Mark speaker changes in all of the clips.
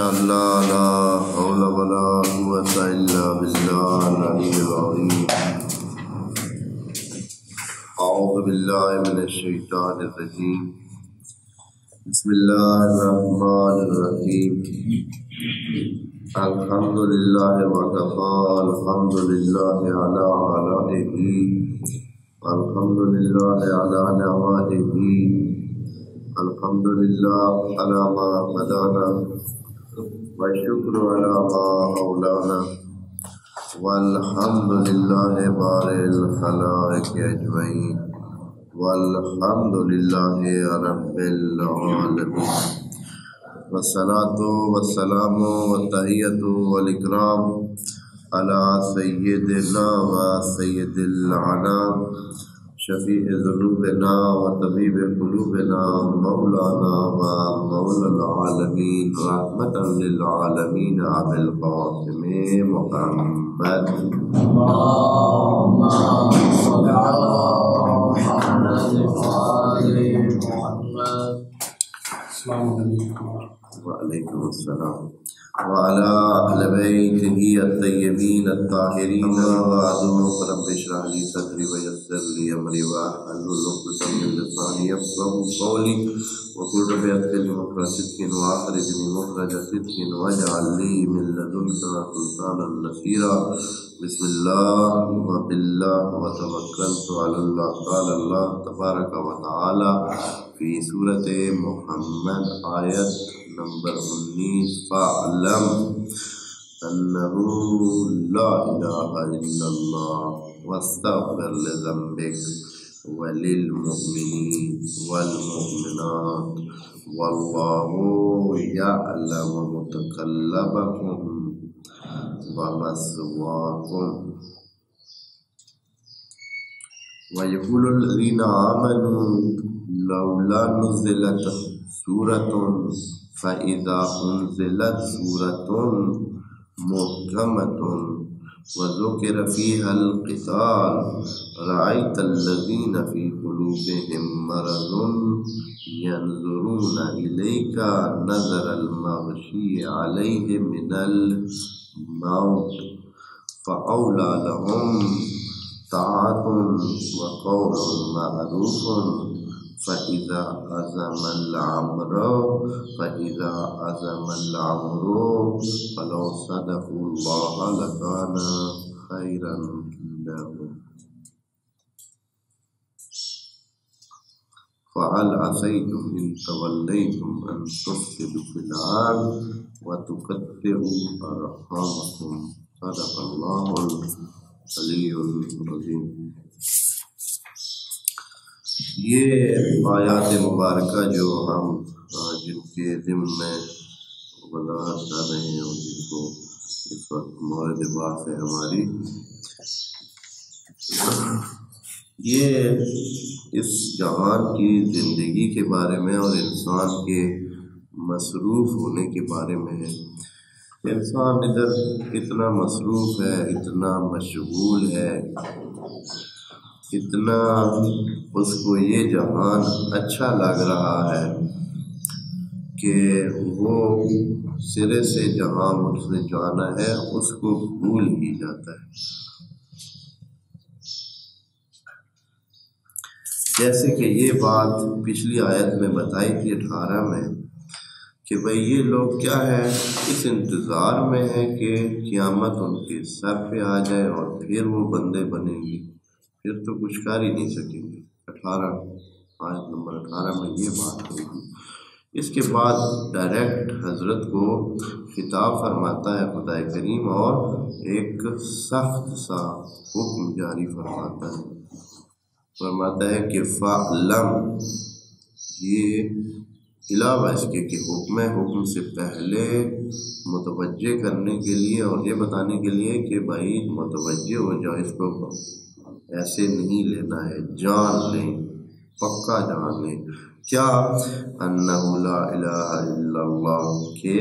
Speaker 1: اللہ لا حول ولا قوة الا باللہ العلی العظیم۔ اعوذ باللہ من الشیطان الرجیم، بسم اللہ الرحمن الرحیم۔ الحمد للہ وکفی، الحمد للہ علی آلائہ، الحمد للہ علی نعمائہ، الحمد للہ علی ما ہدانا والشکر علی ما اولانا، والحمد للہ بارئ الخلائق اجمعین، والحمد للہ رب العالمین، والصلاة والسلام والتحیۃ والاکرام علی سیدنا و سید الانام، شفیع ذنوبنا و طبیب قلوبنا، مولانا و مولا العالمین، رحمتا للعالمین، ابی القاسم محمد۔ اللہم صل علی محمد وآل محمد۔ السلام علیکم۔ وعلیکم السلام۔ وعلى أهل بيته الطيبين الطاهرين وعدوهم رب اشرح لي صدري ويسر لي أمري واحلل عقدة من لساني يفقهوا قولي وقل رب ادخلني مخرج صدق وأخرجني مخرج صدق واجعل لي من لدنك سلطانا نصيرا۔ بسم اللہ وباللہ وتوکلت علی اللہ۔ قال اللہ تبارک و تعالی فی سورۃ محمد آیت نمبر 19، فَاعْلَمْ أَنَّهُ لَا إِلَهَ إِلَّا اللَّهُ وَاسْتَغْفِرْ لِذَنبِكَ وَلِلْمُؤْمِنِينَ وَالْمُؤْمِنَاتِ وَاللَّهُ يَعْلَمُ مُتَقَلَّبَكُمْ وَمَثْوَاكُمْ۔ وَيَقُولُ الَّذِينَ آمَنُوا لَوْلَا نُزِّلَتْ سُورَةٌ فَإِذَا أُنزِلَتْ سُورَةٌ مُحْكَمَةٌ وَذُكِرَ فِيهَا الْقِتَالُ رَأَيْتَ الَّذِينَ فِي قُلُوبِهِم مَّرَضٌ يَنظُرُونَ إِلَيْكَ نَظَرَ الْمَغْشِيِّ عَلَيْهِ مِنَ الْمَوْتِ فَأَوْلَىٰ لَهُمْ طَاعَةٌ وَقَوْلٌ مَّعْرُوفٌ فَإِذَا عَزَمَ الْأَمْرُ فَلَوْ صَدَقُوا اللَّهَ لَكَانَ خَيْرًا لَهُمْ۔ فَهَلْ عَسَيْتُمْ إِن تَوَلَّيْتُمْ أَن تُفْسِدُوا فِي الْأَرْضِ وَتُقَطِّعُوا أَرْحَامَكُمْ۔ صدق اللہ العلی العظیم۔ یہ آیات مبارکہ جو ہم جن کے ضمن میں وضاحت کر رہے ہیں اور جن کو اس وقت مورد بحث ہے ہماری، یہ اس جہان کی زندگی کے بارے میں اور انسان کے مصروف ہونے کے بارے میں ہے۔ انسان ادھر اتنا مصروف ہے، اتنا مشغول ہے، اتنا اس کو یہ جہان اچھا لگ رہا ہے کہ وہ سرے سے جہاں اس نے جانا ہے اس کو بھول ہی جاتا ہے۔ جیسے کہ یہ بات پچھلی آیت میں بتائی تھی 18 میں کہ بھئی یہ لوگ کیا ہے، اس انتظار میں ہے کہ قیامت ان کے سر پہ آ جائے اور پھر وہ بندے بنیں گے، پھر تو کچھ کر ہی نہیں سکیں گے۔ 18 آیت نمبر 18 میں یہ بات ہوئی تھی۔ اس کے بعد ڈائریکٹ حضرت کو خطاب فرماتا ہے خدا کریم اور ایک سخت سا حکم جاری فرماتا ہے۔ فرماتا ہے کہ فَاعْلَمْ، یہ علاوہ اس کے کہ حکم سے پہلے متوجہ کرنے کے لیے اور یہ بتانے کے لیے کہ بھائی متوجہ ہو جاؤ، اس کو ایسے نہیں لینا ہے، جان لیں، پکا جان لیں۔ کیا؟ انہ لا الہ الا اللہ، کہ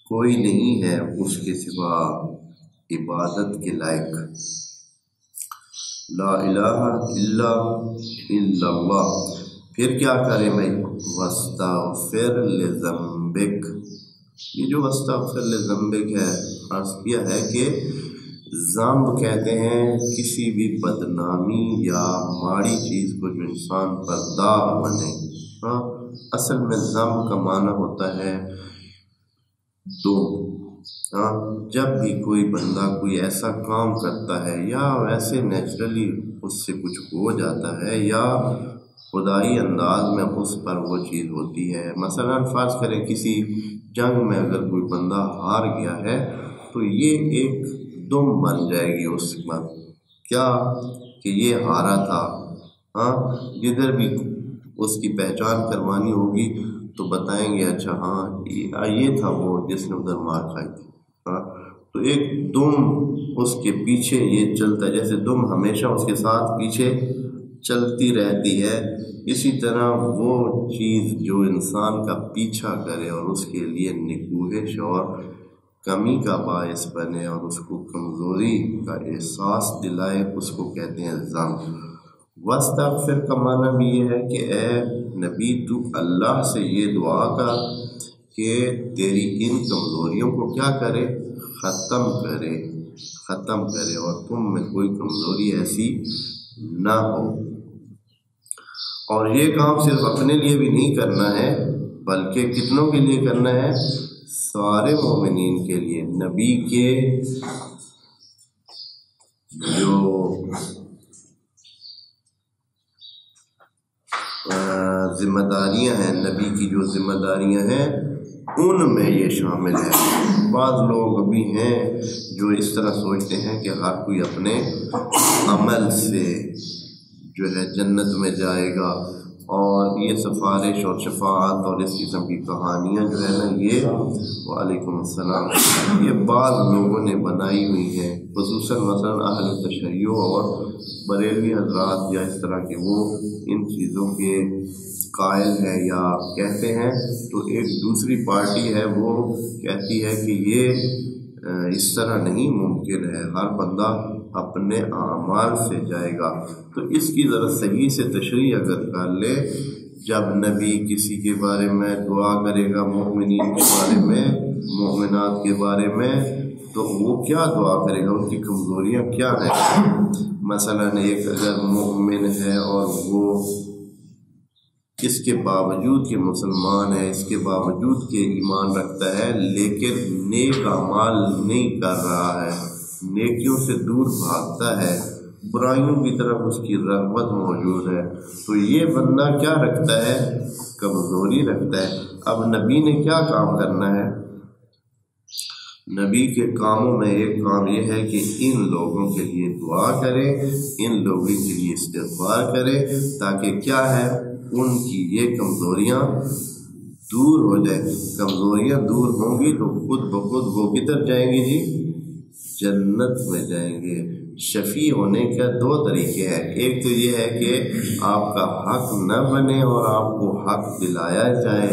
Speaker 1: کوئی نہیں ہے اس کے سوا عبادت کے لائق۔ لا الہ الا اللہ، پھر کیا کرے بھائی؟ وَاسْتَغْفِرْ لِذَنبِكَ، یہ جو استغفر لذنبک ہے، عرض کیا ہے کہ ذنب کہتے ہیں کسی بھی بدنامی یا ماڑی چیز کو جو انسان پر داغ بنے۔ ہاں، اصل میں ذنب کا معنی ہوتا ہے دم۔ ہاں، جب بھی کوئی بندہ کوئی ایسا کام کرتا ہے یا ویسے نیچرلی اس سے کچھ ہو جاتا ہے یا خدائی انداز میں اس پر وہ چیز ہوتی ہے، مثلا فرض کریں کسی جنگ میں اگر کوئی بندہ ہار گیا ہے تو یہ ایک دم بن جائے گی اس وقت، کیا کہ یہ ہارا تھا۔ ہاں، جدھر بھی اس کی پہچان کروانی ہوگی تو بتائیں گے اچھا ہاں یہ تھا وہ جس نے ادھر مار کھائی تھی۔ ہاں، تو ایک دم اس کے پیچھے یہ چلتا ہے، جیسے دم ہمیشہ اس کے ساتھ پیچھے چلتی رہتی ہے، اسی طرح وہ چیز جو انسان کا پیچھا کرے اور اس کے لیے نکوہش اور کمی کا باعث بنے اور اس کو کمزوری کا احساس دلائے، اس کو کہتے ہیں ذنب۔ واستغفر کا معنی بھی یہ ہے کہ اے نبی تو اللہ سے یہ دعا کر کہ تیری ان کمزوریوں کو کیا کرے، ختم کرے اور تم میں کوئی کمزوری ایسی نہ ہو۔ اور یہ کام صرف اپنے لیے بھی نہیں کرنا ہے بلکہ کتنوں کے لیے کرنا ہے، سارے مومنین کے لیے۔ نبی کے جو ذمہ داریاں ہیں، نبی کی جو ذمہ داریاں ہیں ان میں یہ شامل ہے۔ بعض لوگ بھی ہیں جو اس طرح سوچتے ہیں کہ ہر کوئی اپنے عمل سے جو ہے جنت میں جائے گا، اور یہ سفارش اور شفاعت اور اس قسم کی کہانیاں جو ہے نا، یہ وعلیکم السلام، یہ بعض لوگوں نے بنائی ہوئی ہیں، خصوصاً مثلا اہل تشیع اور بریلوی حضرات یا اس طرح کے، وہ ان چیزوں کے قائل ہے یا کہتے ہیں۔ تو ایک دوسری پارٹی ہے وہ کہتی ہے کہ یہ اس طرح نہیں ممکن ہے، ہر بندہ اپنے اعمال سے جائے گا۔ تو اس کی ذرا صحیح سے تشریح اگر کر لے، جب نبی کسی کے بارے میں دعا کرے گا، مومنین کے بارے میں، مومنات کے بارے میں، تو وہ کیا دعا کرے گا، ان کی کمزوریاں کیا ہیں۔ مثلا ایک اگر مومن ہے اور وہ اس کے باوجود کہ مسلمان ہے، اس کے باوجود کہ ایمان رکھتا ہے، لیکن نیک اعمال نہیں کر رہا ہے، نیکیوں سے دور بھاگتا ہے، برائیوں کی طرف اس کی رغبت موجود ہے، تو یہ بندہ کیا رکھتا ہے، کمزوری رکھتا ہے۔ اب نبی نے کیا کام کرنا ہے؟ نبی کے کاموں میں ایک کام یہ ہے کہ ان لوگوں کے لیے دعا کرے، ان لوگوں کے لیے استغفار کرے، تاکہ کیا ہے، ان کی یہ کمزوریاں دور ہو جائیں۔ کمزوریاں دور ہوں گی تو خود بخود وہ کدھر جائیں گے جی، جنت میں جائیں گے۔ شفیع ہونے کا دو طریقے ہیں، ایک تو یہ ہے کہ آپ کا حق نہ بنے اور آپ کو حق دلایا جائے،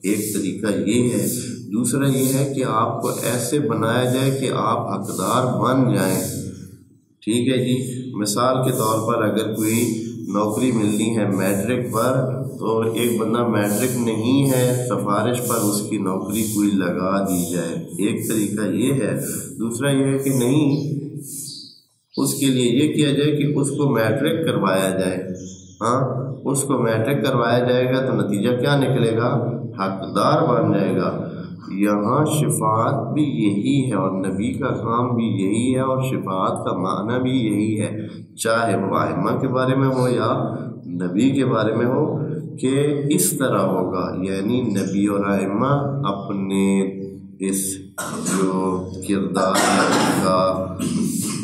Speaker 1: ایک طریقہ یہ ہے۔ دوسرا یہ ہے کہ آپ کو ایسے بنایا جائے کہ آپ حقدار بن جائیں۔ ٹھیک ہے جی، مثال کے طور پر اگر کوئی نوکری ملنی ہے میٹرک پر، تو ایک بندہ میٹرک نہیں ہے، سفارش پر اس کی نوکری کوئی لگا دی جائے، ایک طریقہ یہ ہے۔ دوسرا یہ ہے کہ نہیں، اس کے لیے یہ کیا جائے کہ اس کو میٹرک کروایا جائے۔ ہاں، اس کو میٹرک کروایا جائے گا تو نتیجہ کیا نکلے گا، حقدار بن جائے گا۔ یہاں شفاعت بھی یہی ہے اور نبی کا کام بھی یہی ہے اور شفاعت کا معنی بھی یہی ہے، چاہے وہ ائمہ کے بارے میں ہو یا نبی کے بارے میں ہو، کہ اس طرح ہوگا، یعنی نبی اور ائمہ اپنے اس جو کردار کا،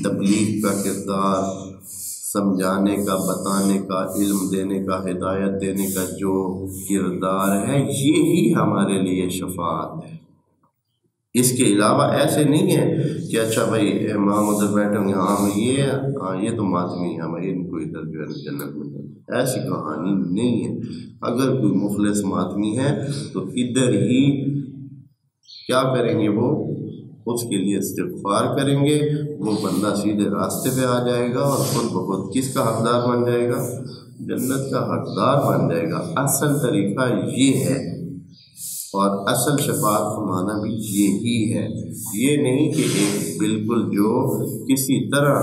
Speaker 1: تبلیغ کا کردار، سمجھانے کا، بتانے کا، علم دینے کا، ہدایت دینے کا جو کردار ہے، یہی ہمارے لیے شفاعت ہے۔ اس کے علاوہ ایسے نہیں ہے کہ اچھا بھائی امام ادھر بیٹھے ہوں گے، ہاں یہ تو ماتمی ہے، بھائی ان کو ادھر جو ہے جنت میں جانا، ایسی کہانی نہیں ہے۔ اگر کوئی مخلص ماتمی ہے تو ادھر ہی کیا کریں گے، وہ اس کے لیے استغفار کریں گے، وہ بندہ سیدھے راستے پہ آ جائے گا اور خود بخود کس کا حقدار بن جائے گا، جنت کا حقدار بن جائے گا۔ اصل طریقہ یہ ہے۔ اور اصل شفاعت کا معنی بھی یہی ہے، یہ نہیں کہ ایک بالکل جو کسی طرح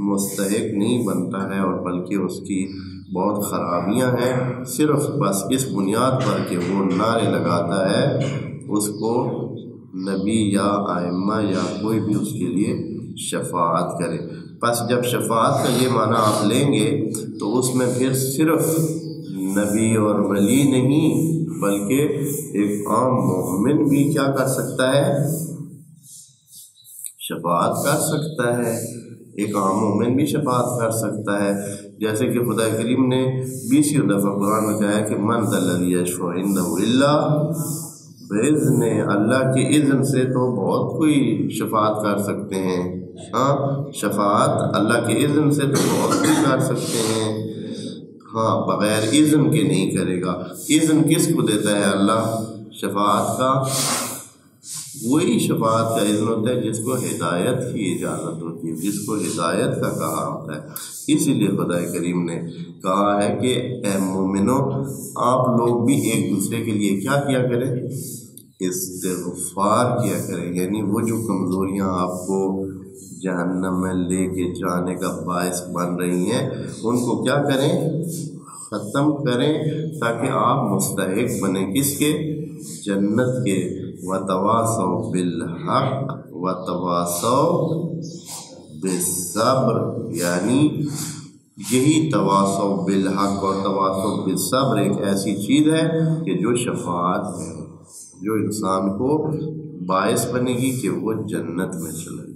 Speaker 1: مستحق نہیں بنتا ہے اور بلکہ اس کی بہت خرابیاں ہیں، صرف بس اس بنیاد پر کہ وہ نعرے لگاتا ہے اس کو نبی یا ائمہ یا کوئی بھی اس کے لیے شفاعت کرے۔ بس جب شفاعت کا یہ معنی آپ لیں گے تو اس میں پھر صرف نبی اور ولی نہیں بلکہ ایک عام مومن بھی کیا کر سکتا ہے؟ شفاعت کر سکتا ہے۔ ایک عام مومن بھی شفاعت کر سکتا ہے، جیسے کہ خدا کریم نے 20 دفعہ قرآن میں کہا ہے کہ من ذا الذی یشفع عنده الا باذن، اللہ کے اذن سے تو بہت کوئی شفاعت کر سکتے ہیں۔ ہاں، شفاعت اللہ کے اذن سے تو بہت کوئی کر سکتے ہیں، ہاں بغیر اذن کے نہیں کرے گا۔ اذن کس کو دیتا ہے اللہ شفاعت کا؟ وہی شفاعت کا اذن ہوتا ہے جس کو ہدایت کی اجازت ہوتی ہے، جس کو ہدایت کا کہا ہوتا ہے۔ اسی لیے خدا کریم نے کہا ہے کہ اے مومنو، آپ لوگ بھی ایک دوسرے کے لیے کیا کیا کریں؟ استغفار کیا کریں، یعنی وہ جو کمزوریاں آپ کو جہنم میں لے کے جانے کا باعث بن رہی ہیں ان کو کیا کریں؟ ختم کریں، تاکہ آپ مستحق بنیں کس کے؟ جنت کے۔ وَتَوَاصَوْا بِالْحَقِّ وَتَوَاصَوْا بِالصَّبْرِ، یعنی یہی تواصو بالحق اور تواصو بالصبر ایک ایسی چیز ہے کہ جو شفاعت ہے، جو انسان کو باعث بنے گی کہ وہ جنت میں چلا جائے۔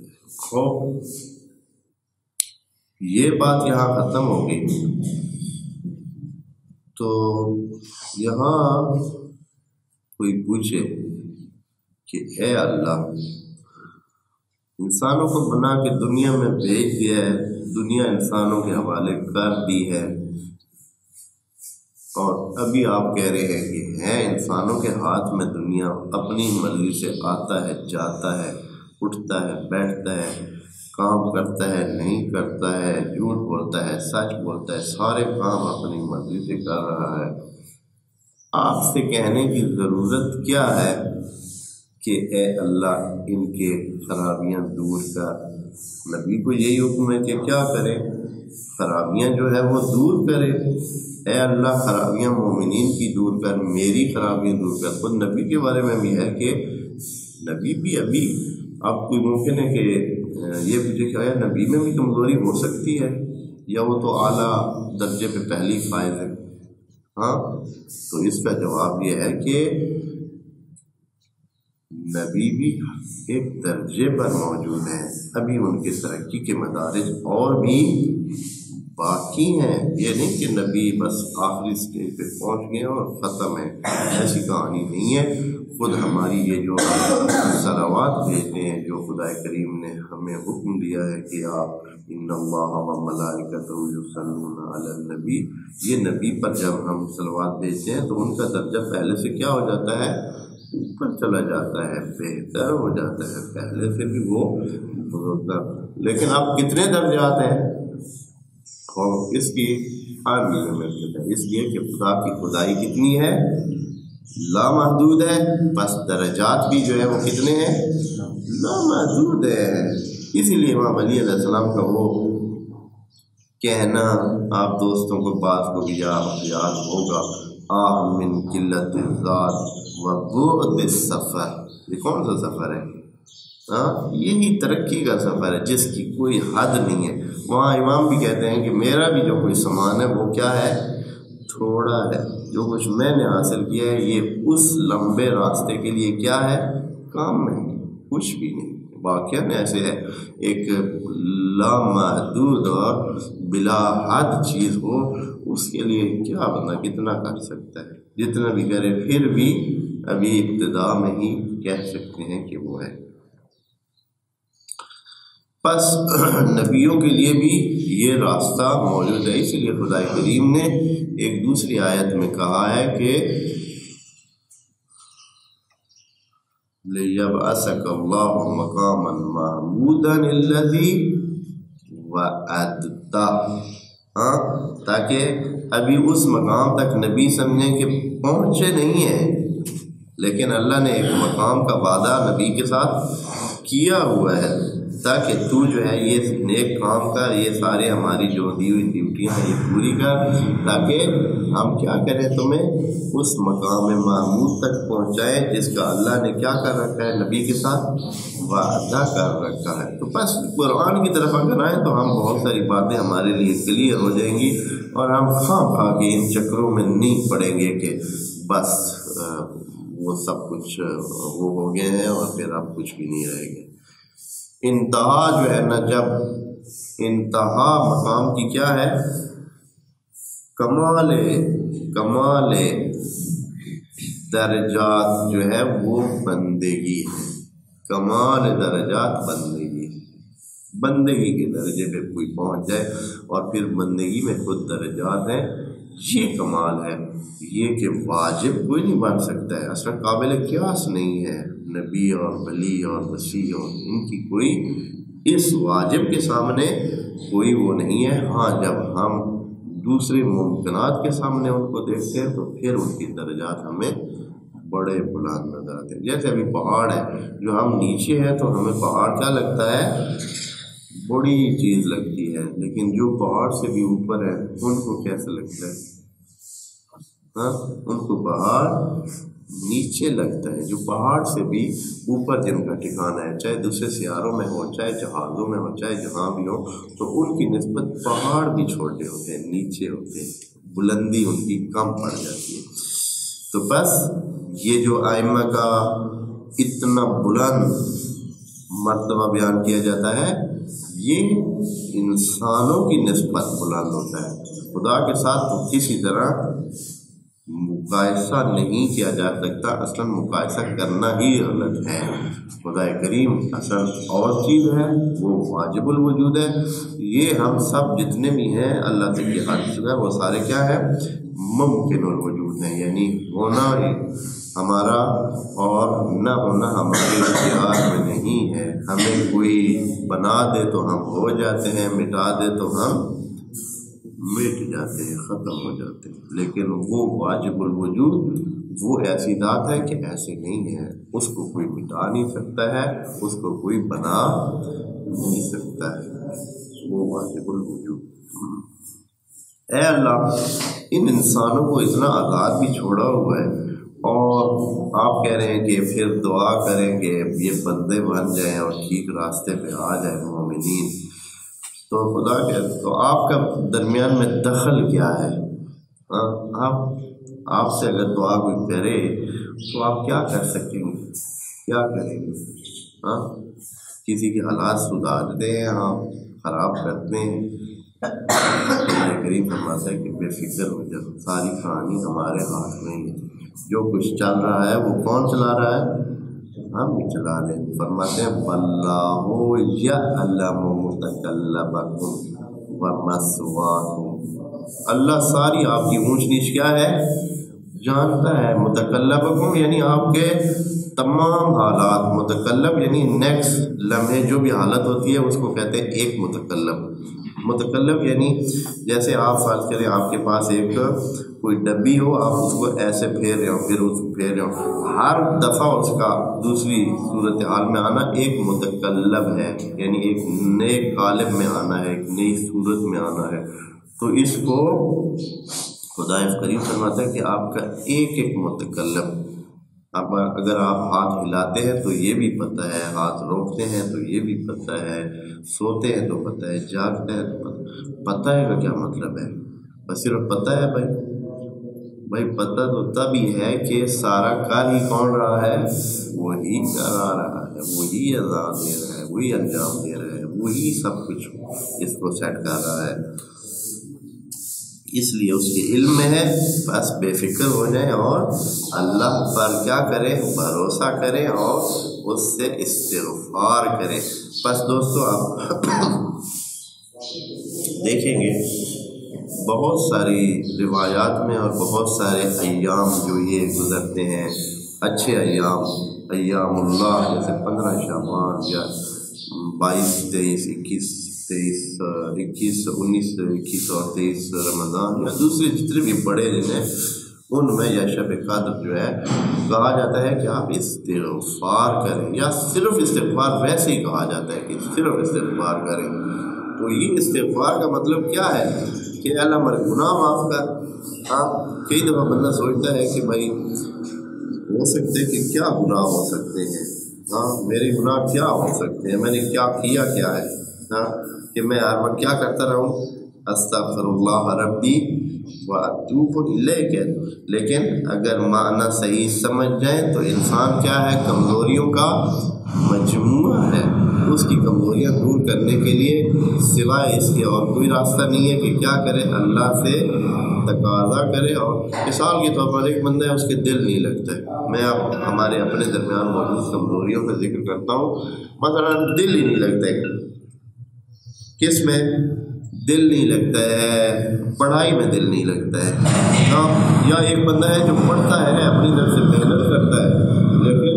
Speaker 1: یہ بات یہاں ختم ہو گئی، تو یہاں کوئی پوچھے کہ اے اللہ، انسانوں کو بنا کے دنیا میں بھیج دیا ہے، دنیا انسانوں کے حوالے کر دی ہے، اور ابھی آپ کہہ رہے ہیں کہ ہے انسانوں کے ہاتھ میں دنیا، اپنی مرضی سے آتا ہے، جاتا ہے، اٹھتا ہے، بیٹھتا ہے، کام کرتا ہے، نہیں کرتا ہے، جھوٹ بولتا ہے، سچ بولتا ہے، سارے کام اپنی مرضی سے کر رہا ہے۔ آپ سے کہنے کی ضرورت کیا ہے کہ اے اللہ ان کے خرابیاں دور کر؟ نبی کو یہی حکم ہے کہ کیا کرے؟ خرابیاں جو ہے وہ دور کرے۔ اے اللہ خرابیاں مومنین کی دور کر، میری خرابیاں دور کر۔ خود نبی کے بارے میں بھی ہے کہ نبی بھی ابھی، اب کوئی ممکن ہے کہ یہ پوچھے کہ نبی میں بھی کمزوری ہو سکتی ہے، یا وہ تو اعلیٰ درجے پہ پہلی فائز ہے؟ ہاں، تو اس کا جواب یہ ہے کہ نبی بھی ایک درجے پر موجود ہیں، ابھی ان کے ترقی کے مدارج اور بھی باقی ہیں۔ یہ نہیں کہ نبی بس آخری سٹیج پہ پہنچ گئے اور ختم ہے، ایسی کہانی نہیں ہے۔ خود ہماری یہ جو صلوات بھیجتے ہیں، جو خدا کریم نے ہمیں حکم دیا ہے کہ آپ ان اللہ و ملائکتہ یصلون علی النبی، یہ نبی پر جب ہم صلوات بھیجتے ہیں تو ان کا درجہ پہلے سے کیا ہو جاتا ہے؟ اوپر چلا جاتا ہے، بہتر ہو جاتا ہے، پہلے سے بھی وہ بزرگتر۔ لیکن اب کتنے درجات ہیں؟ اور اس کی اس لیے کہ خدا کی خدائی کتنی ہے؟ لامحدود ہے، بس درجات بھی جو ہے وہ کتنے ہیں؟ لامحدود ہے۔ اسی لیے امام علی علیہ السلام کا وہ کہنا، آپ دوستوں کو بات کو بھی یاد ہوگا، آہ من قلت الذات و بعد السفر۔ یہ کون سا سفر ہے؟ یہی ترقی کا سفر ہے جس کی کوئی حد نہیں ہے۔ وہاں امام بھی کہتے ہیں کہ میرا بھی جو کوئی سامان ہے وہ کیا ہے؟ تھوڑا ہے۔ جو کچھ میں نے حاصل کیا ہے یہ اس لمبے راستے کے لیے کیا ہے؟ کام نہیں، کچھ بھی نہیں۔ واقعاً ایسے ہے، ایک لامحدود اور بلا حد چیز ہو، اس کے لیے کیا بندہ کتنا کر سکتا ہے؟ جتنا بھی کرے پھر بھی ابھی ابتدا میں ہی کہہ سکتے ہیں کہ وہ ہے۔ بس نبیوں کے لیے بھی یہ راستہ موجود ہے، اسی لیے خدا کریم نے ایک دوسری آیت میں کہا ہے کہ لِيَبْعَثَكَ اللَّهُ مَقَامًا مَحْمُودًا الَّذِي وَعَدْتَهُ، تاکہ ابھی اس مقام تک نبی سمجھیں کہ پہنچے نہیں ہیں، لیکن اللہ نے ایک مقام کا وعدہ نبی کے ساتھ کیا ہوا ہے تاکہ تو جو ہے یہ نیک کام کر، یہ سارے ہماری جو دی ہوئی ڈیوٹیاں ہیں یہ پوری کر، تاکہ ہم کیا کریں تمہیں اس مقام محمود تک پہنچائیں جس کا اللہ نے کیا کر رکھا ہے، نبی کے ساتھ وعدہ کر رکھا ہے۔ تو بس قرآن کی طرف اگر آئیں تو ہم بہت ساری باتیں ہمارے لیے کلیئر ہو جائیں گی اور ہم خواہ کے ان چکروں میں نہیں پڑیں گے کہ بس وہ سب کچھ وہ ہو گئے ہیں اور پھر اب کچھ بھی نہیں رہے گا۔ انتہا جو ہے نا، جب انتہا مقام کی کیا ہے، کمال درجات جو ہے وہ بندگی ہے، کمال درجات بندگی کے درجے پہ کوئی پہنچ جائے اور پھر بندگی میں خود درجات ہیں، یہ کمال ہے۔ یہ کہ واجب کوئی نہیں بن سکتا ہے، اصلا قابل قیاس نہیں ہے، نبی اور ولی اور مسیح اور ان کی کوئی اس واجب کے سامنے کوئی وہ نہیں ہے۔ ہاں جب ہم دوسرے ممکنات کے سامنے ان کو دیکھتے ہیں تو پھر ان کی درجات ہمیں بڑے بلند نظر آتے ہیں۔ جیسے ابھی پہاڑ ہے، جو ہم نیچے ہیں تو ہمیں پہاڑ کیا لگتا ہے، بڑی چیز لگتی ہے، لیکن جو پہاڑ سے بھی اوپر ہے ان کو کیسے لگتا ہے، ان کو پہاڑ نیچے لگتا ہے۔ جو پہاڑ سے بھی اوپر جن کا ٹھکانا ہے، چاہے دوسرے سیاروں میں ہو، چاہے جہازوں میں ہو، چاہے جہاں بھی ہو، تو ان کی نسبت پہاڑ بھی چھوٹے ہوتے ہیں، نیچے ہوتے ہیں، بلندی ان کی کم پڑ جاتی ہے۔ تو بس یہ جو ائمہ کا اتنا بلند مرتبہ بیان کیا جاتا ہے، یہ انسانوں کی نسبت بلند ہوتا ہے، خدا کے ساتھ کسی طرح مقایسہ نہیں کیا جا سکتا۔ اصلا مقایسہ کرنا ہی غلط ہے۔ خدا کریم اصل اور چیز ہے، وہ واجب الوجود ہے۔ یہ ہم سب جتنے بھی ہیں اللہ سے یہ حد ہے، وہ سارے کیا ہے، ممکن الوجود ہیں، یعنی ہونا ہی ہمارا اور نہ ہونا ہمارے اختیار میں نہیں ہے۔ ہمیں کوئی بنا دے تو ہم ہو جاتے ہیں، مٹا دے تو ہم مٹ جاتے ہیں، ختم ہو جاتے ہیں، لیکن وہ واجب الوجود وہ ایسی ذات ہے کہ ایسے نہیں ہے، اس کو کوئی مٹا نہیں سکتا ہے، اس کو کوئی بنا نہیں سکتا ہے، وہ واجب الوجود۔ اے اللہ، ان انسانوں کو اتنا آزاد بھی چھوڑا ہوا ہے اور آپ کہہ رہے ہیں کہ پھر دعا کریں گے یہ بندے بن جائیں اور ٹھیک راستے پہ آ جائیں مومنین، تو خدا کے تو آپ کا درمیان میں دخل کیا ہے؟ آپ سے اگر دعا کوئی کرے تو آپ کیا کر سکیں گے، کیا کریں گے؟ کسی کے حالات سدھارتے ہیں، آپ خراب کرتے ہیں۔ کریم فرماتا ہے کہ بے فکر ہو جب ساری کہانی ہمارے ہاتھ میں ہی ہے، جو کچھ چل رہا ہے وہ کون چلا رہا ہے، ہم بھی چلا لیں۔ فرماتے ہیں واللہ یعلم متقلبکم ومثواکم، اللہ ساری آپ کی اونچ نیچ کیا ہے جانتا ہے۔ متقلبکم یعنی آپ کے تمام حالات، متقلب یعنی نیکسٹ لمحے جو بھی حالت ہوتی ہے اس کو کہتے ہیں ایک متقلب۔ متقلب یعنی جیسے آپ فرض کریں آپ کے پاس ایک کوئی ڈبی ہو، آپ اس کو ایسے پھیر رہے ہو، پھر اس کو پھیر رہے ہو، ہر دفعہ اس کا دوسری صورتحال میں آنا ایک متقلب ہے، یعنی ایک نئے قالب میں آنا ہے، ایک نئی صورت میں آنا ہے۔ تو اس کو خدا کریم فرماتا ہے کہ آپ کا ایک ایک متقلب، اب اگر آپ ہاتھ ہلاتے ہیں تو یہ بھی پتہ ہے، ہاتھ روکتے ہیں تو یہ بھی پتہ ہے، سوتے ہیں تو پتہ ہے، جاگتے ہیں تو پتہ ہے کا کیا مطلب ہے؟ بس صرف پتہ ہے بھائی پتہ تو تب ہی ہے کہ سارا کار ہی کون رہا ہے، وہی کرا رہا ہے، وہی عذاب دے رہا ہے، وہی انجام دے رہا ہے، وہی سب کچھ اس کو سیٹ کر رہا ہے، اس لیے اس کے علم میں ہے۔ بس بے فکر ہو جائیں اور اللہ پر کیا کریں، بھروسہ کریں اور اس سے استغفار کریں۔ بس دوستو آپ دیکھیں گے بہت ساری روایات میں اور بہت سارے ایام جو یہ گزرتے ہیں، اچھے ایام اللہ، جیسے 15 شعبان یا 22، 23، 21، 19، 21 اور 23 رمضان یا دوسرے جتنے بھی بڑے دن ہیں، ان میں یا شب قدر جو ہے کہا جاتا ہے کہ آپ استغفار کریں، یا صرف استغفار ویسے ہی کہا جاتا ہے کہ صرف استغفار کریں۔ تو یہ استغفار کا مطلب کیا ہے کہ اللہ ہمارے گناہ معاف کر۔ ہاں کئی دفعہ بندہ سوچتا ہے کہ بھائی ہو سکتے کہ کیا گناہ ہو سکتے ہیں، ہاں میرے گناہ کیا ہو سکتے ہیں، میں نے کیا ہے، ہاں کہ میں ہر وقت کیا کرتا رہوں، استغفر اللہ ربی واتوب الیہ۔ لیکن اگر معنی صحیح سمجھ جائیں تو انسان کیا ہے، کمزوریوں کا مجموعہ ہے۔ اس کی کمزوریاں دور کرنے کے لیے سوائے اس کے اور کوئی راستہ نہیں ہے کہ کیا کرے، اللہ سے تقاضا کرے۔ اور مثال کے طور پر ایک بندہ ہے، اس کے دل نہیں لگتا ہے، میں اب ہمارے اپنے درمیان موجود کمزوریوں کا ذکر کرتا ہوں، مثلا دل ہی نہیں لگتا ہے، کس میں دل نہیں لگتا ہے، پڑھائی میں دل نہیں لگتا ہے، یا ایک بندہ ہے جو پڑھتا ہے اپنی طرف سے محنت کرتا ہے لیکن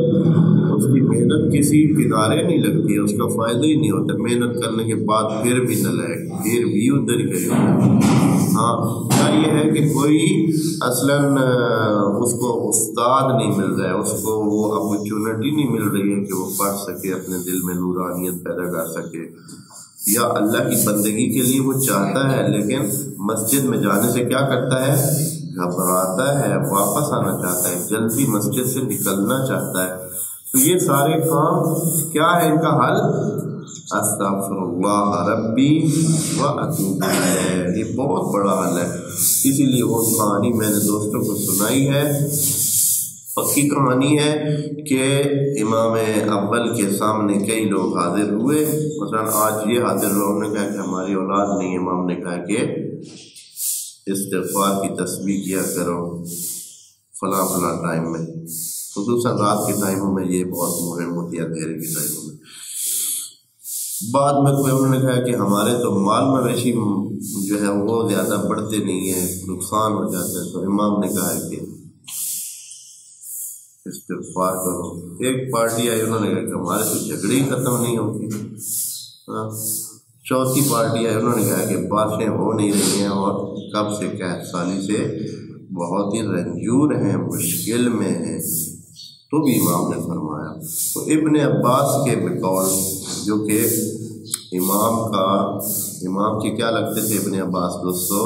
Speaker 1: اس کی محنت کسی کنارے نہیں لگتی ہے، اس کا فائدہ ہی نہیں ہوتا، محنت کرنے کے بعد پھر بھی نہ لائے، پھر بھی ادھر ہی گئے۔ ہاں یا یہ ہے کہ کوئی اصلاً اس کو استاد نہیں مل رہا ہے، اس کو وہ اپرچونٹی نہیں مل رہی ہے کہ وہ پڑھ سکے، اپنے دل میں نورانیت پیدا کر سکے، یا اللہ کی بندگی کے لیے وہ چاہتا ہے لیکن مسجد میں جانے سے کیا کرتا ہے، گھبراتا ہے، واپس آنا چاہتا ہے، جلدی مسجد سے نکلنا چاہتا ہے۔ تو یہ سارے کام کیا ہے، ان کا حل استغفر اللہ ربی واتوب الیہ، یہ بہت بڑا حل ہے۔ اسی لیے وہ کہانی میں نے دوستوں کو سنائی ہے، پکی کہانی ہے کہ امام اول کے سامنے کئی لوگ حاضر ہوئے، مثلا آج یہ حاضر لوگوں نے کہا کہ ہماری اولاد نہیں، امام نے کہا کہ استغفار کی تسبیح کیا کرو فلاں فلاں ٹائم میں، خصوصاً رات کے ٹائموں میں یہ بہت مہم ہوتی ہے، اندھیرے کے ٹائموں میں۔ بعد میں کوئی انہوں نے کہا کہ ہمارے تو مال مویشی جو ہے وہ زیادہ بڑھتے نہیں ہیں، نقصان ہو جاتا ہے، تو امام نے کہا کہ استغفار کرو۔ ایک پارٹی آئی، انہوں نے کہا کہ ہمارے تو جھگڑے ہی ختم نہیں ہوتی۔ چوتھی پارٹی آئی، انہوں نے کہا کہ بارشیں ہو نہیں رہی ہیں اور کب سے قحط سالی سے بہت ہی رنجور ہیں، مشکل میں ہیں۔ تو بھی امام نے فرمایا، تو ابن عباس کے بقول جو کہ امام کے کیا لگتے تھے ابن عباس دوستو،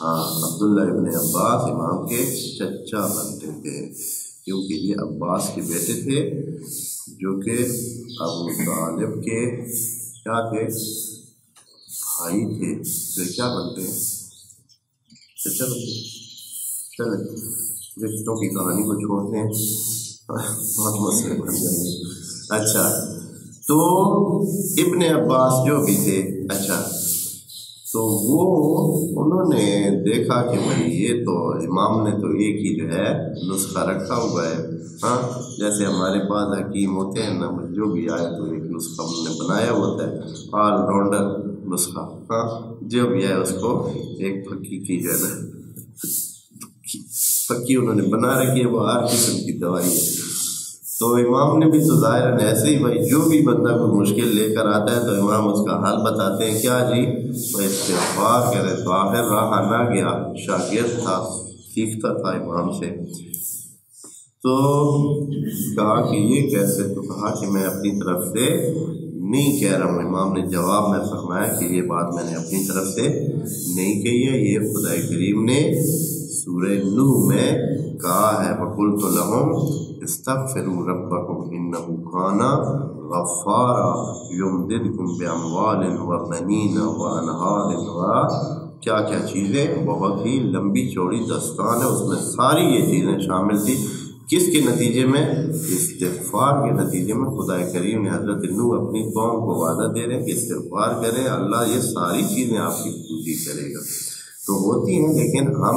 Speaker 1: عبداللہ ابن عباس امام کے چچا بنتے تھے، کیونکہ یہ عباس کے بیٹے تھے جو کہ ابو طالب کے کیا تھے، بھائی تھے، پھر کیا بنتے ہیں، چچا بنتے ہیں۔ چلیں رشتوں کی کہانی کو چھوڑتے ہیں، بہت مسئلے بن جائیں گے۔ اچھا تو ابن عباس جو بھی تھے، اچھا تو وہ انہوں نے دیکھا کہ بھائی یہ تو امام نے تو ایک ہی جو ہے نسخہ رکھا ہوا ہے، ہاں جیسے ہمارے پاس حکیم ہوتے ہیں نا، جو بھی آئے تو ایک نسخہ انہوں نے بنایا ہوتا ہے، آل راؤنڈر نسخہ، ہاں جو بھی ہے اس کو ایک پکی کی جو ہے نا پکی انہوں نے بنا رکھی ہے، وہ ہر قسم کی دوائی ہے۔ تو امام نے بھی تو ظاہر ایسے ہی بھائی جو بھی بندہ کوئی مشکل لے کر آتا ہے تو امام اس کا حل بتاتے ہیں، کیا جی استغفار کرے۔ تو آخر راہ نہ گیا، شاگرد تھا، سیکھتا تھا امام سے، تو کہا کہ یہ کیسے، تو کہا کہ میں اپنی طرف سے نہیں کہہ رہا ہوں۔ امام نے جواب میں فرمایا کہ یہ بات میں نے اپنی طرف سے نہیں کہی ہے، یہ خدا کریم نے سورہ نوح میں کہا ہے، وَقُلْتُ لَهُمْ اسْتَغْفِرُوا رَبَّكُمْ إِنَّهُ كَانَ غَفَّارًا يُمْدِدْكُمْ بِأَمْوَالٍ وَبَنِينَ وَأَنْهَارٍ کیا کیا چیزیں، بہت ہی لمبی چوڑی داستان ہے، اس میں ساری یہ چیزیں شامل تھی، کس کے نتیجے میں، استغفار کے نتیجے میں۔ خدا کریم نے حضرت نوح اپنی قوم کو وعدہ دے رہے ہیں کہ استغفار کریں، اللہ یہ ساری چیزیں آپ کی پوری کرے گا۔ تو ہوتی ہیں، لیکن ہم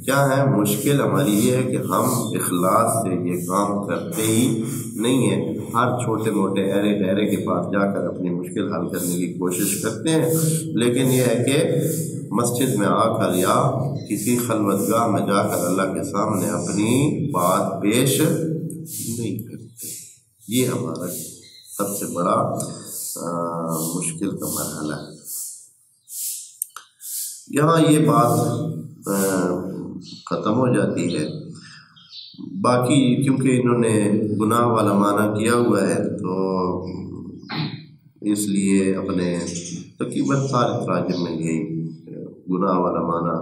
Speaker 1: کیا ہے، مشکل ہماری یہ ہے کہ ہم اخلاص سے یہ کام کرتے ہی نہیں ہیں، ہر چھوٹے موٹے ایرے غیرے کے پاس جا کر اپنی مشکل حل کرنے کی کوشش کرتے ہیں، لیکن یہ ہے کہ مسجد میں آ کر یا کسی خلوت گاہ میں جا کر اللہ کے سامنے اپنی بات پیش نہیں کرتے۔ یہ ہمارا سب سے بڑا مشکل کا مرحلہ ہے۔ یہاں یہ بات ختم ہو جاتی ہے۔ باقی کیونکہ انہوں نے گناہ والا معنی کیا ہوا ہے تو اس لیے اپنے تقریباً سارے تراجم میں یہی گناہ والا معنی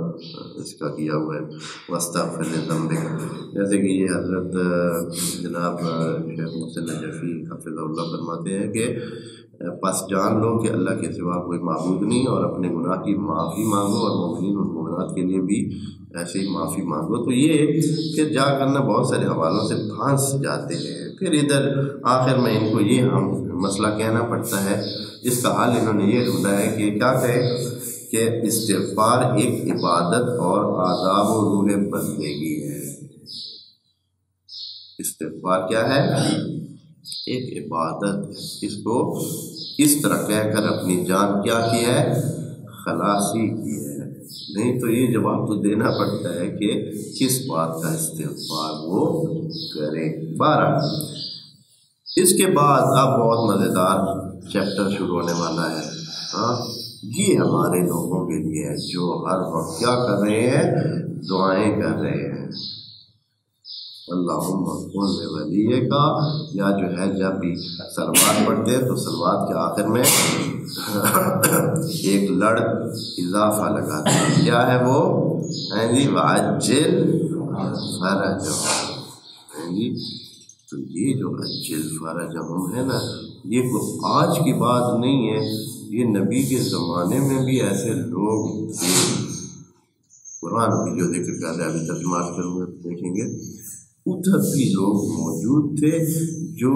Speaker 1: اس کا کیا ہوا ہے، واستغفر لذنبک، جیسے کہ یہ حضرت جناب شیخ محسن نجفی حفظہ اللہ فرماتے ہیں کہ پس جان لو کہ اللہ کے سوا کوئی معبود نہیں، اور اپنے گناہ کی معافی مانگو، اور مومنین اور مومنات کے لیے بھی ایسے ہی معافی مانگو۔ تو یہ پھر جا کرنا بہت سارے حوالوں سے پھانس جاتے ہیں، پھر ادھر آخر میں ان کو یہ ہم مسئلہ کہنا پڑتا ہے۔ اس کا حل انہوں نے یہ ڈھونڈا ہے کہ کیا کہے کہ استغفار ایک عبادت اور آداب و روح بندگی ہے۔ استغفار کیا ہے؟ ایک عبادت، اس کو اس طرح کہہ کر اپنی جان کیا کی ہے؟ خلاصی کی ہے۔ نہیں تو یہ جواب تو دینا پڑتا ہے کہ کس بات کا استغفار وہ کرے۔ 12 اس کے بعد اب بہت مزیدار چیپٹر شروع ہونے والا ہے۔ یہ ہمارے لوگوں کے لیے ہے جو ہر وقت کیا کر رہے ہیں؟ دعائیں کر رہے ہیں۔ اللہم کن ولیے کا، یا جو ہے جب بھی صلوات پڑھتے ہیں تو صلوات کے آخر میں ایک لڑ اضافہ لگاتے ہیں، کیا ہے وہ؟ وعجل فرجہم۔ تو یہ جو عجل فرجہم ہے نا، یہ کوئی آج کی بات نہیں ہے، یہ نبی کے زمانے میں بھی ایسے لوگ تھے۔ قرآن بھی جو ذکر کر رہے ہیں، ابھی ترجمہ کروں گے دیکھیں گے، ادھر بھی لوگ موجود تھے جو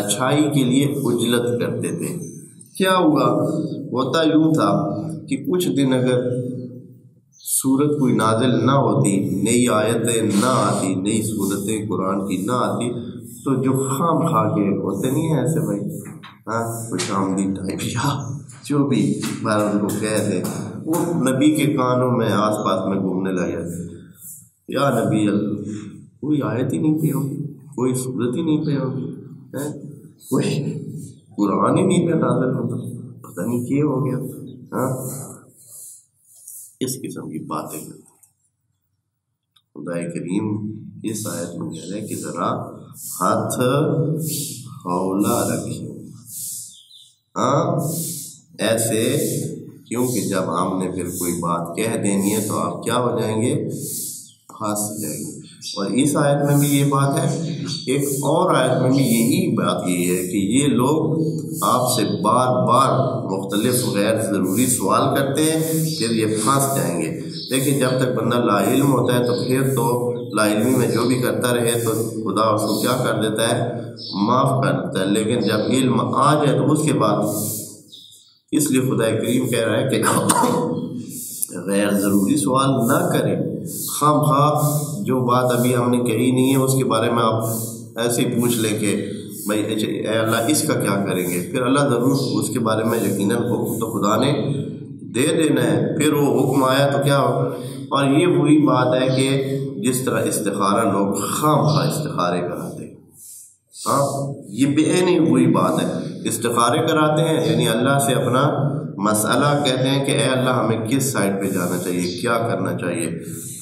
Speaker 1: اچھائی کے لیے عجلت کرتے تھے۔ کیا ہوا؟ ہوتا یوں تھا کہ کچھ دن اگر سورت کوئی نازل نہ ہوتی، نئی آیتیں نہ آتی، نئی صورتیں قرآن کی نہ آتی، تو جو خام خواہ کے ہوتے نہیں ہیں ایسے بھائی، کچھ آمدی ٹائپ یا جو بھی بار ان کو کہہ دے، وہ نبی کے کانوں میں آس پاس میں گھومنے لگ جاتے، یا نبی اللہ کوئی آیت ہی نہیں پہ ہوگی، کوئی صورت ہی نہیں پہ ہوگی، کوئی قرآن ہی نہیں پہ نازل ہوتا، پتہ نہیں کیا ہو گیا۔ اس قسم کی باتیں کرتے ہیں۔ خدا کریم اس آیت میں کہہ رہے کہ ذرا ہاتھ ہولا رکھیں، ایسے، کیونکہ جب ہم نے پھر کوئی بات کہہ دینی ہے تو آپ کیا ہو جائیں گے؟ پھنس جائیں گے۔ اور اس آیت میں بھی یہ بات ہے، ایک اور آیت میں بھی یہی بات یہ ہے کہ یہ لوگ آپ سے بار بار مختلف غیر ضروری سوال کرتے ہیں، پھر یہ پھنس جائیں گے۔ دیکھیں جب تک بندہ لا علم ہوتا ہے تو پھر تو لا علمی میں جو بھی کرتا رہے تو خدا اس کو کیا کر دیتا ہے؟ معاف کر دیتا ہے۔ لیکن جب علم آ جائے تو اس کے بعد، اس لیے خدا کریم کہہ رہا ہے کہ غیر ضروری سوال نہ کریں، خام خواہ جو بات ابھی ہم نے کہی نہیں ہے اس کے بارے میں آپ ایسے ہی پوچھ لیں کہ بھائی اے اللہ اس کا کیا کریں گے، پھر اللہ ضرور اس کے بارے میں یقیناً حکم تو خدا نے دے دینا ہے، پھر وہ حکم آیا تو کیا ہو۔ اور یہ وہی بات ہے کہ جس طرح استخارہ لوگ خام خواہ استخارے کراتے ہیں، یہ بے عینی وہی بات ہے، استخارے کراتے ہیں یعنی اللہ سے اپنا مسئلہ کہتے ہیں کہ اے اللہ ہمیں کس سائڈ پہ جانا چاہیے، کیا کرنا چاہیے۔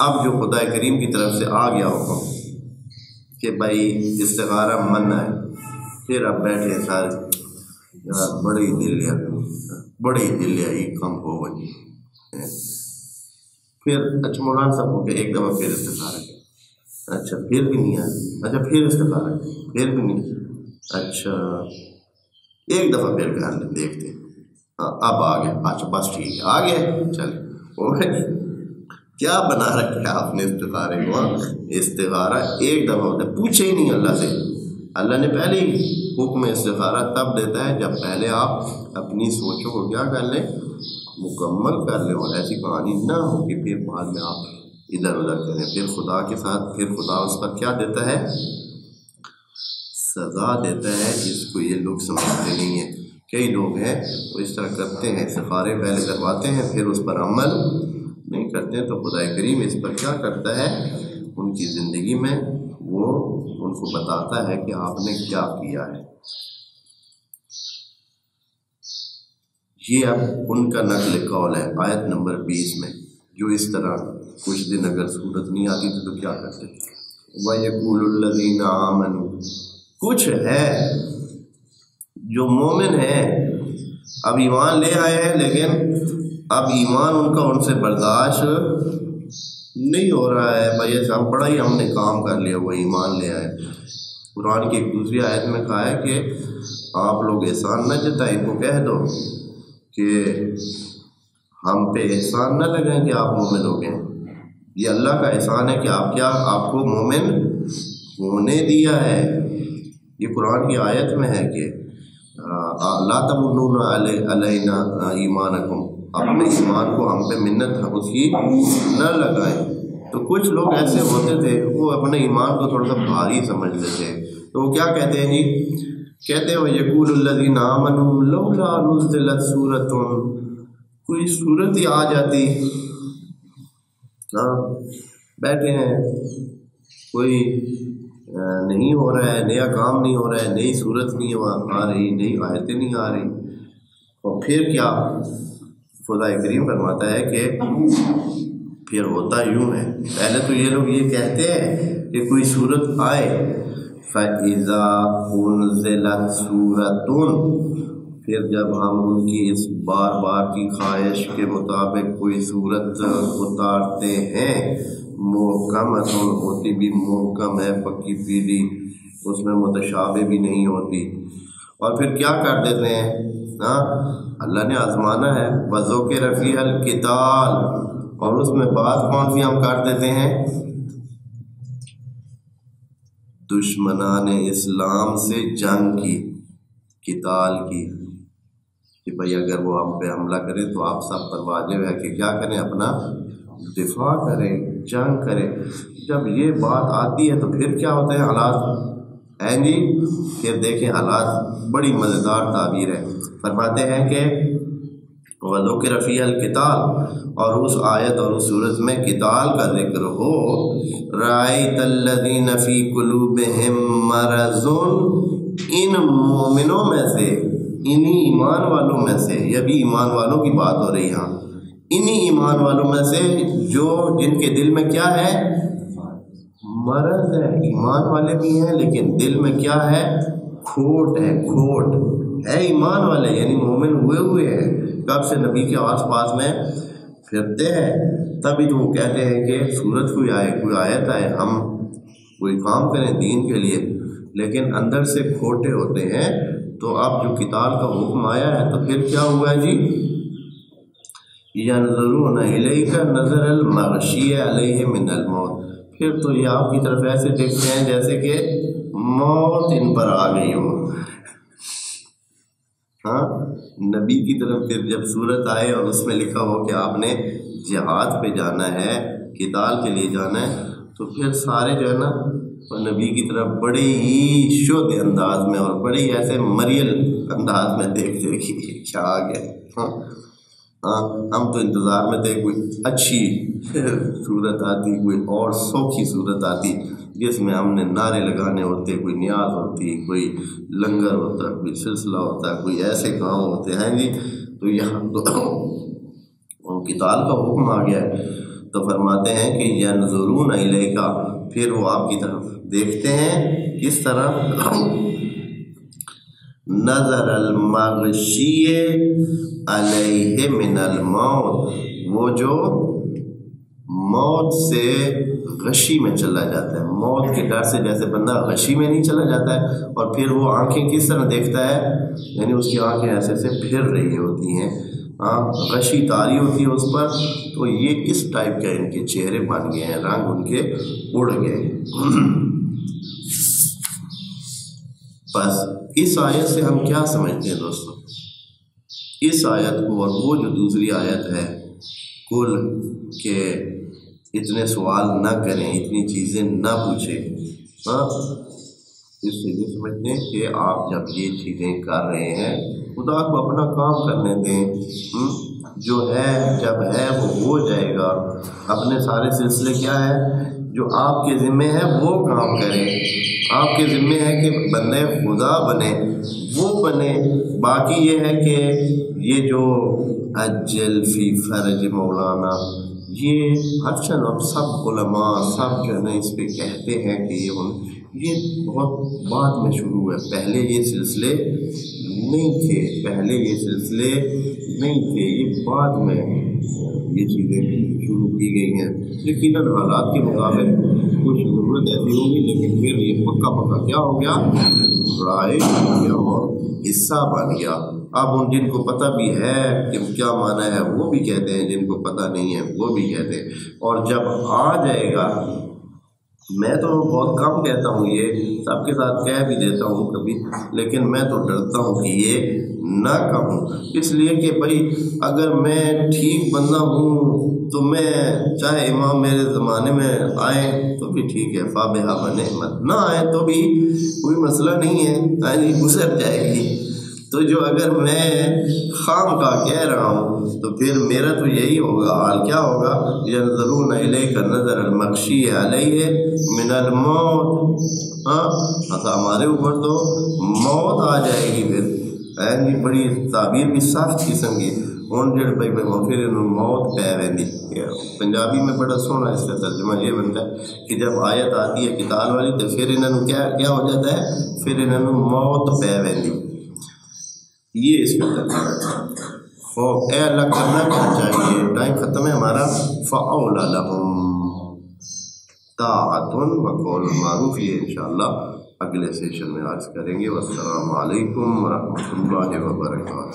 Speaker 1: اب جو خدا کریم کی طرف سے آ گیا حکم کہ بھائی استخارہ منع ہے، پھر اب بیٹھے سارے بڑی دلیائی کم ہو گئی، پھر اچھا مولانا صاحب کو کہ ایک دفعہ پھر استخارہ کیا، اچھا پھر بھی نہیں آیا، اچھا پھر استخارہ کیا، پھر بھی نہیں، اچھا ایک دفعہ پھر کر لیں دیکھتے، اب آ گیا، اچھا بس ٹھیک ہے آ گیا، چلے کیا بنا رکھا آپ نے استخارے کو؟ استخارہ ایک دفعہ ہوتا ہے، پوچھے ہی نہیں اللہ سے۔ اللہ نے پہلے ہی حکم استخارہ تب دیتا ہے جب پہلے آپ اپنی سوچوں کو کیا کر لیں، مکمل کر لیں، اور ایسی کہانی نہ ہو کہ پھر بعد میں آپ ادھر ادھر کریں، پھر خدا کے ساتھ پھر خدا اس پر کیا دیتا ہے؟ سزا دیتا ہے، جس کو یہ لوگ سمجھتے نہیں ہیں۔ کئی لوگ ہیں وہ اس طرح کرتے ہیں، استخارے پہلے کرواتے ہیں پھر اس پر عمل نہیں کرتے ہیں، تو خدا کریم اس پر کیا کرتا ہے؟ ان کی زندگی میں وہ ان کو بتاتا ہے کہ آپ نے کیا کیا ہے۔ یہ اب ان کا نقل قول ہے آیت نمبر 20 میں، جو اس طرح کچھ دن اگر صورت نہیں آتی تو کیا کرتے تھے؟ وَيَقُولُ الَّذِينَ آمَنُوا، کچھ ہے جو مومن ہیں، اب ایمان لے آئے ہیں لیکن اب ایمان ان کا ان سے برداشت نہیں ہو رہا ہے، بھائی ہم پڑھا ہی ہم نے کام کر لیا، وہ ایمان لے آئے۔ قرآن کی ایک دوسری آیت میں کہا ہے کہ آپ لوگ احسان نہ جتائیں، ان کو کہہ دو کہ ہم پہ احسان نہ لگائیں کہ آپ مومن ہو گئے، یہ اللہ کا احسان ہے کہ آپ کو مومن ہونے دیا ہے۔ یہ قرآن کی آیت میں ہے کہ لا تمنوا علینا ایمانکم، اپنے ایمان کو ہم پہ منت اس کی نہ لگائیں۔ تو کچھ لوگ ایسے ہوتے تھے وہ اپنے ایمان کو تھوڑا سا بھاری سمجھتے تھے، تو وہ کیا کہتے ہیں جی، کہتے ہیں وَيَقُولُ الَّذِينَ آمَنُوا لَوْلَا نُزِّلَتْ سُورَةٌ، کوئی صورت ہی آ جاتی، بیٹھے ہیں کوئی نہیں ہو رہا ہے، نیا کام نہیں ہو رہا ہے، نئی صورت نہیں آ رہی، نئی آیتیں نہیں آ رہی، اور پھر کیا خدا کریم فرماتا ہے کہ پھر ہوتا یوں ہے، پہلے تو یہ لوگ یہ کہتے ہیں کہ کوئی صورت آئے، فَإِذَا أُنزِلَتْ سُورَةٌ، پھر جب ہم ان کی اس بار بار کی خواہش کے مطابق کوئی صورت اتارتے ہیں، محکمۃ، ہوتی بھی محکم ہے، پکی پیلی، اس میں متشابہ بھی نہیں ہوتی، اور پھر کیا کر دیتے ہیں، اللہ نے آزمانا ہے، وَذُكِرَ فِيهَا الْقِتَالُ، اور اس میں بات کون سی ہم کر دیتے ہیں، دشمنان اسلام سے جنگ کی، قتال کی، کہ بھئی اگر وہ ہم پہ حملہ کرے تو آپ سب پر واجب ہے کہ کیا کریں، اپنا دفاع کریں، جنگ کریں۔ جب یہ بات آتی ہے تو پھر کیا ہوتے ہیں حالات ہیں جی، پھر دیکھیں حالات، بڑی مزیدار تعبیر ہے، فرماتے ہیں کہ وَذُكِرَ فِيهَا الْقِتَالُ، اور اس آیت اور اس صورت میں قتال کا ذکر ہو، رَأَيْتَ الَّذِينَ فِي قُلُوبِهِم مَّرَضٌ، ان مومنوں میں سے، انہی ایمان والوں میں سے، یہ بھی ایمان والوں کی بات ہو رہی ہاں، انہی ایمان والوں میں سے جو جن کے دل میں کیا ہے، مرض ہے، ایمان والے بھی ہیں لیکن دل میں کیا ہے، کھوٹ ہے، کھوٹ ہے، ایمان والے یعنی مومن ہوئے ہیں، کب سے نبی کے آس پاس میں پھرتے ہیں، تبھی تو وہ کہتے ہیں کہ صورت کوئی آئے، کوئی آیت آئے، ہم کوئی کام کریں دین کے لیے، لیکن اندر سے کھوٹے ہوتے ہیں۔ تو اب جو قتال کا حکم آیا ہے تو پھر کیا ہوا ہے جی، ينظرون الیک نظر المغشی علیہ من الموت، پھر تو یہ آپ کی طرف ایسے دیکھتے ہیں جیسے کہ موت ان پر آ گئی ہو۔ ہاں، نبی کی طرف پھر جب صورت آئے اور اس میں لکھا ہو کہ آپ نے جہاد پہ جانا ہے، قتال کے لیے جانا ہے، تو پھر سارے جو ہے نا نبی کی طرف بڑے ہی شدھ انداز میں اور بڑے ہی ایسے مریل انداز میں دیکھتے کہ کیا آ گیا۔ ہم تو انتظار میں تھے کوئی اچھی صورت آتی، کوئی اور سوکھی صورت آتی جس میں ہم نے نعرے لگانے ہوتے، کوئی نیاز ہوتی، کوئی لنگر ہوتا، کوئی سلسلہ ہوتا، کوئی ایسے کام ہوتے ہیں جی۔ تو یہاں تو قتال کا حکم آ گیا ہے، تو فرماتے ہیں کہ ینظرون الیک، پھر وہ آپ کی طرف دیکھتے ہیں، کس طرح، نظر المغشی علیہ من الموت، وہ جو موت سے غشی میں چلا جاتا ہے، موت کے ڈر سے جیسے بندہ غشی میں نہیں چلا جاتا ہے، اور پھر وہ آنکھیں کس طرح دیکھتا ہے، یعنی اس کی آنکھیں ایسے ایسے پھر رہی ہوتی ہیں، غشی طاری ہوتی ہے اس پر، تو یہ اس ٹائپ کا ان کے چہرے بن گئے ہیں، رنگ ان کے اڑ گئے۔ بس اس آیت سے ہم کیا سمجھتے ہیں دوستو، اس آیت کو اور وہ جو دوسری آیت ہے کل کہ اتنے سوال نہ کریں، اتنی چیزیں نہ پوچھیں، اس سے یہ سمجھتے ہیں کہ آپ جب یہ چیزیں کر رہے ہیں خدا کو اپنا کام کرنے دیں، جو ہے جب ہے وہ ہو جائے گا، اپنے سارے سلسلے کیا ہے جو آپ کے ذمے ہے وہ کام کریں، آپ کے ذمے ہے کہ بندے خدا بنے وہ بنے، باقی یہ ہے کہ یہ جو اجل فی فرج مولانا، یہ اچھا اب سب علماء سب جو ہے نا اس پہ کہتے ہیں کہ یہ بہت بعد میں شروع ہے، پہلے یہ سلسلے نہیں تھے، یہ بعد میں یہ چیزیں شروع کی گئی ہیں۔ یقیناً حالات کے مطابق کچھ ضرورت ایسی ہوگی، لیکن پھر یہ پکا کیا ہو گیا، رائج ہو گیا اور حصہ بن گیا۔ اب ان جن کو پتہ بھی ہے کہ کیا معنی ہے وہ بھی کہتے ہیں، جن کو پتہ نہیں ہے وہ بھی کہتے ہیں۔ اور جب آ جائے گا، میں تو بہت کم کہتا ہوں، یہ سب کے ساتھ کہہ بھی دیتا ہوں کبھی، لیکن میں تو ڈرتا ہوں کہ یہ نہ کہوں، اس لیے کہ بھائی اگر میں ٹھیک بندہ ہوں تو میں چاہے امام میرے زمانے میں آئیں تو بھی ٹھیک ہے، فابہا بنعمت، نہ آئیں تو بھی کوئی مسئلہ نہیں ہے، گزر جائے گی۔ تو جو اگر میں خام کا کہہ رہا ہوں تو پھر میرا تو یہی ہوگا، حال کیا ہوگا، ینظرون الیک نظر المغشی علیہ من الموت، ہمارے اوپر تو موت آ جائے گی۔ پھر بڑی تعبیر بھی سخت قسم کی، ہوں جڑ بھائی پھر موت پی ویندی، پنجابی میں بڑا سونا اس کا ترجمہ یہ بنتا ہے کہ جب آیت آتی ہے قتال والی تو پھر انہوں کیا ہو جاتا ہے، پھر انہوں موت پی ویندی، یہ اس کا ترجمہ ہے۔ اے اللہ کرنا کیا چاہیے، ٹائم ختم ہے ہمارا، فَأَوْلَى لَهُمْ طَاعَةٌ وَقَوْلٌ مَعْرُوف، یہ انشاءاللہ اگلے سیشن میں عرض کریں گے۔ والسلام علیکم ورحمۃ اللہ وبرکاتہ۔